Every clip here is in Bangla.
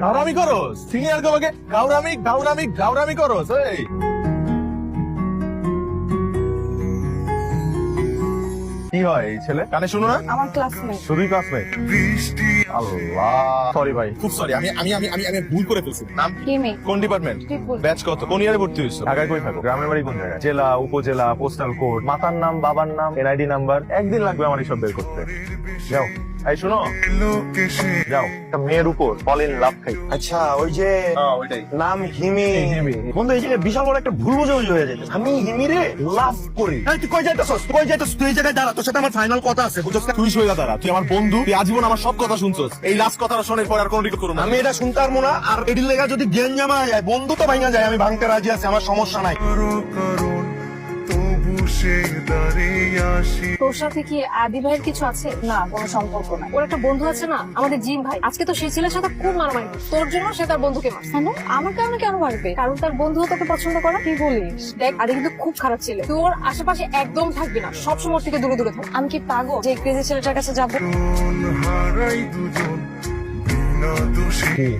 গাউরামি করস? সিনিয়র গুলোকে গাউরামি করস? এই কি হয় এই ছেলে? কানে শুনো না? আমার ক্লাসমেট। শুধুই ক্লাসমেট? আল্লাহ, সরি ভাই, খুব সরি। আমি ভুল করে ফেলছি। নাম কি? হিমি। কোন ডিপার্টমেন্ট? ট্রিপল। ব্যাচ কত? কোন ইয়ারে ভর্তি হইছো? ঢাকায় কই থাকো? গ্রামের বাড়ি কোন জায়গায়? জেলা, উপজেলা, পোস্টাল কোড, মাতার নাম, বাবার নাম, এনআইডি নাম্বার। একদিন লাগবে আমার এইসব বের করতে। যাও, এই শুনো, যাও একটা মেয়ের উপর ফল ইন লাভ খাই। আচ্ছা, ওই যে ওইটাই নাম হিমি। হিমি। বন্ধু, এই জায়গায় বিশাল বড় একটা ভুল বোঝাবুঝি হয়ে যায়। আমি হিমিরে লাভ করি। এই, তুই কই যাইতেছস? তুই এই জায়গায় দাঁড়া, তোর সাথে আমার ফাইনাল কথা আছে, বুঝছস না? তুই সইয়া দাঁড়া, তুই আমার বন্ধু, তুই আজীবন আমার সব কথা শুনছস। এই লাস্ট কথাটা শোনার পর আর কোনো রিকল করো না। আমি এটা শুনতে পারবো না। আর এটির লেগা যদি জ্ঞান জামা যায়, বন্ধু তো ভাঙা যায়, আমি ভাঙতে রাজি আছি, আমার সমস্যা নাই। তোর সাথে কি আদি ভাইয়ের কিছু আছে? না, কোনো সম্পর্ক নাই। ওর একটা বন্ধু আছে না, আমাদের জিম ভাই। আজকে তো সেই ছেলের সাথে খুব মারামারি করছে। তোর জন্য সে তার বন্ধুকে মারছে। কেন? আমার কারণে কেন মারবে? কারণ তার বন্ধু তোকে পছন্দ করে। কি বলিস? দেখ, আদি কিন্তু খুব খারাপ ছেলে। তোর আশেপাশে একদম থাকবি না, সবসময় ওর থেকে দূরে দূরে থাক। আমি কি পাগল যে ক্রেজি ছেলেটার কাছে যাবো?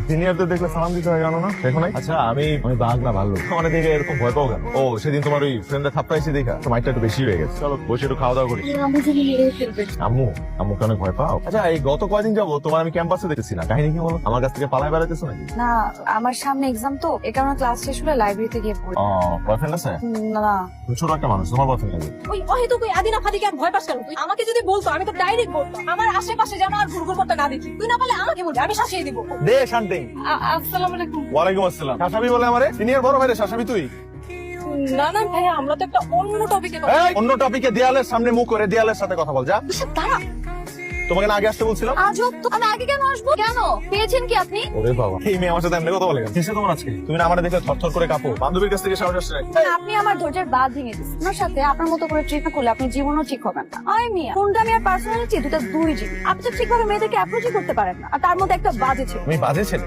সিনিয়রদের দেখলে সালাম দিতে হয়, জানো না? দেখো নাই? আচ্ছা, আমি বাঘ না ভালো, আমার দেখে এরকম ভয় পাও কেন? ও, সেদিন তোমার ওই ফ্রেন্ডের থাপ্পড়াইছি দেখা তো মাইকটা একটু বেশি হয়ে গেছে। চলো বসে একটু খাওয়া দাওয়া করি। আমি যদি মেরে ফেলবে। আম্মুকে অনেক ভয় পাও? আচ্ছা, এই গত কয়দিন যাবো তোমার আমি ক্যাম্পাসে দেখতেছি না, কাহিনী কি বলো? আমার কাছ থেকে পালায় বেড়াইতেছো নাকি? না, আমার সামনে এক্সাম তো, এ কারণে ক্লাস শেষ হলে লাইব্রেরিতে গিয়ে পড়ি। বয়ফ্রেন্ড আছে? না, তুমি ছোট একটা মানুষ, তোমার বয়ফ্রেন্ড আছে? ওই অহেতুক ওই আদিনা ফাদিকে আর ভয় পাস কেন? তুই আমাকে যদি বলতো, আমি তো ডাইরেক্ট বলতাম। আমার আশেপাশে যেন আর ঘুরঘুর করতে না দেখি। তুই না পারলে আমাকে বলবি, আমি শাসিয়ে দিব। দে শান্তি। আসসালামু আলাইকুম। ওয়ালাইকুম আসসালাম। শাসাবি বলে আমারে? সিনিয়র বড় ভাইরে শাসাবি তুই? না না ভাইয়া, আমরা তো একটা অন্য টপিকে কথা। এই, অন্য টপিকে দেয়ালের সামনে মুখ করে দেয়ালের সাথে কথা বল, যা। দাঁড়া, তোমাকে না আগে আসতে বলছিলাম? আজব তো। আমি আগে কেন আসবো? কেন পেয়েছেন কি আপনি? ওরে বাবা, এই মেয়ে আমার সাথে এমনি কথা বলে কেন? কিসে তোমার আজকে? তুমি না আমারে দেখে থরথর করে কাঁপো? বান্ধবীর কাছ থেকে সাহস আসছে? আপনি আমার ধৈর্যের বাঁধ ভেঙে দিচ্ছেন। আপনার সাথে আপনার মতো করে ট্রিট করলে আপনি জীবনও ঠিক হবেন না। আয় মিয়া, কোনটা আমি আর পার্সোনালিটি দুটো দুই জিনিস। আপনি তো ঠিকভাবে মেয়েদেরকে অ্যাপ্রোচই করতে পারেন না, আর তার মধ্যে একটা বাজে ছিল। তুমি বাজে ছেলে।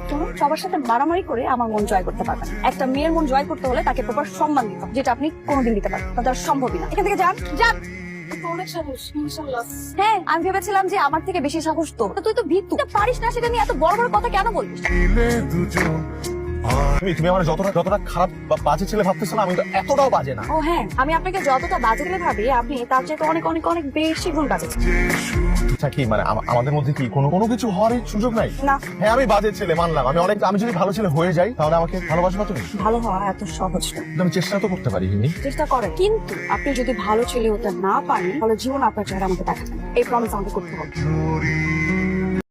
শুনুন, সবার সাথে মারামারি করে আমার মন জয় করতে পারবেন না। একটা মেয়ের মন জয় করতে হলে তাকে প্রপার সম্মান দিতে হবে, যেটা আপনি কোনোদিন দিতে পারবেন না। তার সম্ভবই না। এখান থেকে যান, যান। হ্যাঁ, আমি ভেবেছিলাম যে আমার থেকে বেশি সাহস তোর। তুই তো ভিতু, পারিস না, সেটা নিয়ে এত বড় বড় কথা কেন বলছিস? তুমি আমার যতটা খারাপ বা বাজে ছেলে ভাবতেছো না, আমি তো এতটাও বাজে না। ও হ্যাঁ, আমি আপনাকে যতটা বাজে বলে ভাবি, আপনি তার চাইতে অনেক অনেক অনেক বেশি গুণ বাজে। আচ্ছা, কি মানে আমাদের মধ্যে কি কোনো কিছু হওয়ার সুযোগ নাই? না। হ্যাঁ, আমি বাজে ছেলে মানলাম। আমি যদি ভালো ছেলে হয়ে যাই, তাহলে আমাকে ভালোবাসো না তুমি? ভালো হওয়া এত সহজ না। কিন্তু আমি চেষ্টা তো করতে পারি। হিমি, চেষ্টা করেন, কিন্তু আপনি যদি ভালো ছেলে হতে না পারেন, তাহলে জীবন আপনার চেহারা আমাকে দেখাবেন। এই প্রমিস আমাকে করতে হবে।